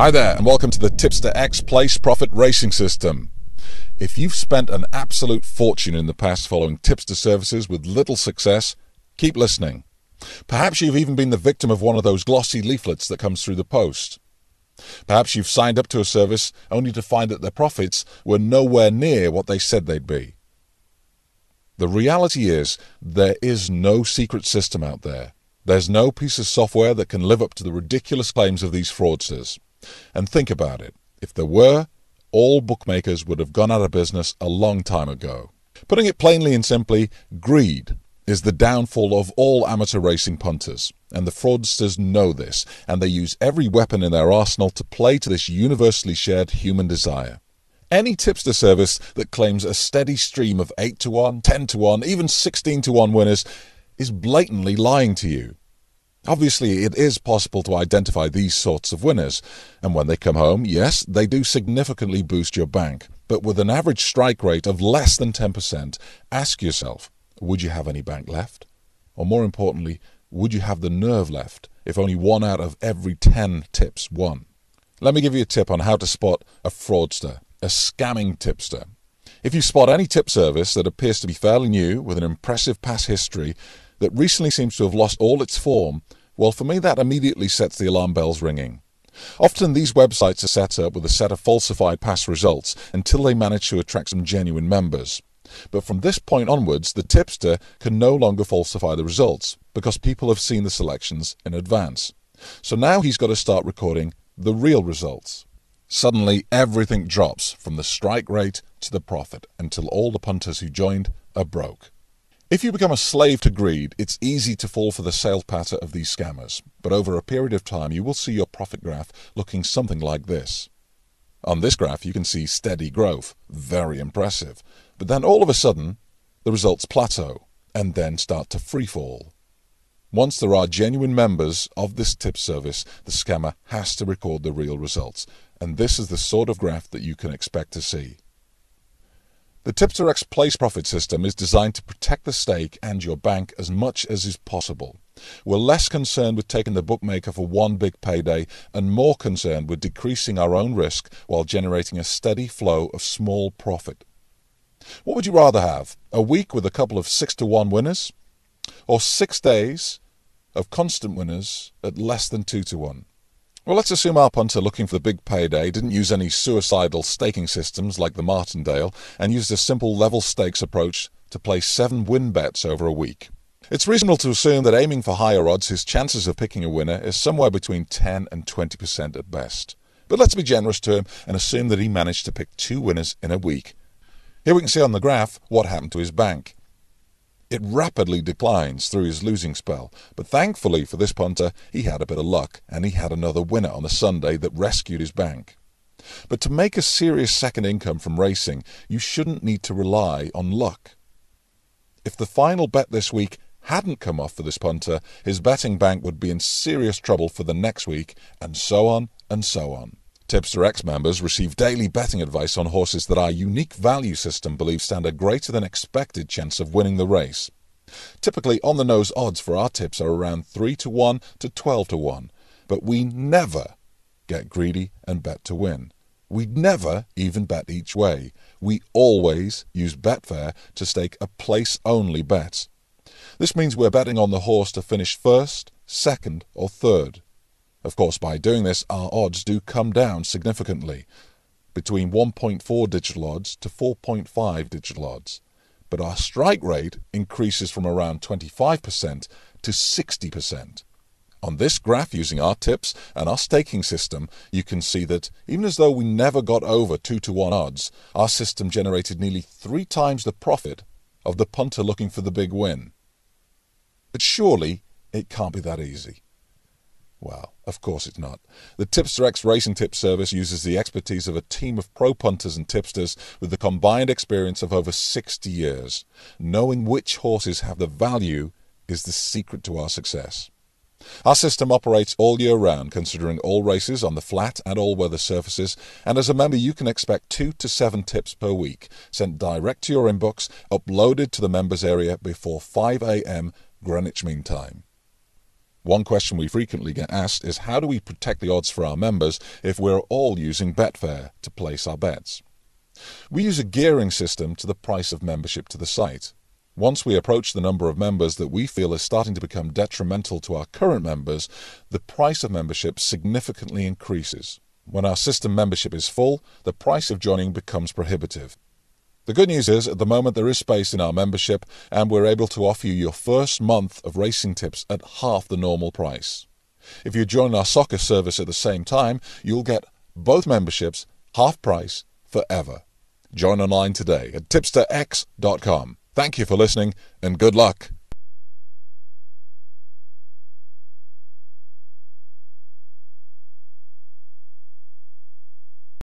Hi there, and welcome to the Tipster X Place Profit Racing System. If you've spent an absolute fortune in the past following tipster services with little success, keep listening. Perhaps you've even been the victim of one of those glossy leaflets that comes through the post. Perhaps you've signed up to a service only to find that their profits were nowhere near what they said they'd be. The reality is, there is no secret system out there. There's no piece of software that can live up to the ridiculous claims of these fraudsters. And think about it. If there were, all bookmakers would have gone out of business a long time ago. Putting it plainly and simply, greed is the downfall of all amateur racing punters. And the fraudsters know this, and they use every weapon in their arsenal to play to this universally shared human desire. Any tipster service that claims a steady stream of 8 to 1, 10 to 1, even 16 to 1 winners is blatantly lying to you. Obviously, it is possible to identify these sorts of winners, and when they come home, yes, they do significantly boost your bank. But with an average strike rate of less than 10%, ask yourself, would you have any bank left? Or more importantly, would you have the nerve left if only 1 out of every 10 tips won? Let me give you a tip on how to spot a fraudster, a scamming tipster. If you spot any tip service that appears to be fairly new, with an impressive past history, that recently seems to have lost all its form, well, for me that immediately sets the alarm bells ringing. Often these websites are set up with a set of falsified past results until they manage to attract some genuine members. But from this point onwards, the tipster can no longer falsify the results, because people have seen the selections in advance. So now he's got to start recording the real results. Suddenly everything drops, from the strike rate to the profit, until all the punters who joined are broke. If you become a slave to greed, it's easy to fall for the sales patter of these scammers, but over a period of time you will see your profit graph looking something like this. On this graph you can see steady growth, very impressive, but then all of a sudden the results plateau and then start to freefall. Once there are genuine members of this tip service, the scammer has to record the real results, and this is the sort of graph that you can expect to see. The Tipster X Place Profit system is designed to protect the stake and your bank as much as is possible. We're less concerned with taking the bookmaker for one big payday and more concerned with decreasing our own risk while generating a steady flow of small profit. What would you rather have? A week with a couple of 6 to 1 winners? Or 6 days of constant winners at less than 2 to 1? Well, let's assume our punter looking for the big payday didn't use any suicidal staking systems like the Martindale and used a simple level stakes approach to place 7 win bets over a week. It's reasonable to assume that aiming for higher odds, his chances of picking a winner is somewhere between 10 and 20% at best. But let's be generous to him and assume that he managed to pick 2 winners in a week. Here we can see on the graph what happened to his bank. It rapidly declines through his losing spell, but thankfully for this punter, he had a bit of luck, and he had another winner on the Sunday that rescued his bank. But to make a serious second income from racing, you shouldn't need to rely on luck. If the final bet this week hadn't come off for this punter, his betting bank would be in serious trouble for the next week, and so on and so on. Tipster X members receive daily betting advice on horses that our unique value system believes stand a greater than expected chance of winning the race. Typically, on-the-nose odds for our tips are around 3 to 1 to 12 to 1, but we never get greedy and bet to win. We never even bet each way. We always use Betfair to stake a place-only bet. This means we're betting on the horse to finish first, second, or third. Of course, by doing this, our odds do come down significantly, between 1.4 digital odds to 4.5 digital odds. But our strike rate increases from around 25% to 60%. On this graph, using our tips and our staking system, you can see that even as though we never got over 2 to 1 odds, our system generated nearly 3 times the profit of the punter looking for the big win. But surely it can't be that easy. Well, of course it's not. The Tipster X Racing Tip Service uses the expertise of a team of pro punters and tipsters with the combined experience of over 60 years. Knowing which horses have the value is the secret to our success. Our system operates all year round, considering all races on the flat and all weather surfaces, and as a member you can expect 2 to 7 tips per week, sent direct to your inbox, uploaded to the members area before 5 a.m. Greenwich Mean Time. One question we frequently get asked is, how do we protect the odds for our members if we're all using Betfair to place our bets? We use a gearing system to the price of membership to the site. Once we approach the number of members that we feel is starting to become detrimental to our current members, the price of membership significantly increases. When our system membership is full, the price of joining becomes prohibitive. The good news is, at the moment there is space in our membership, and we're able to offer you your first month of racing tips at half the normal price. If you join our soccer service at the same time, you'll get both memberships half price forever. Join online today at tipsterx.com. Thank you for listening, and good luck.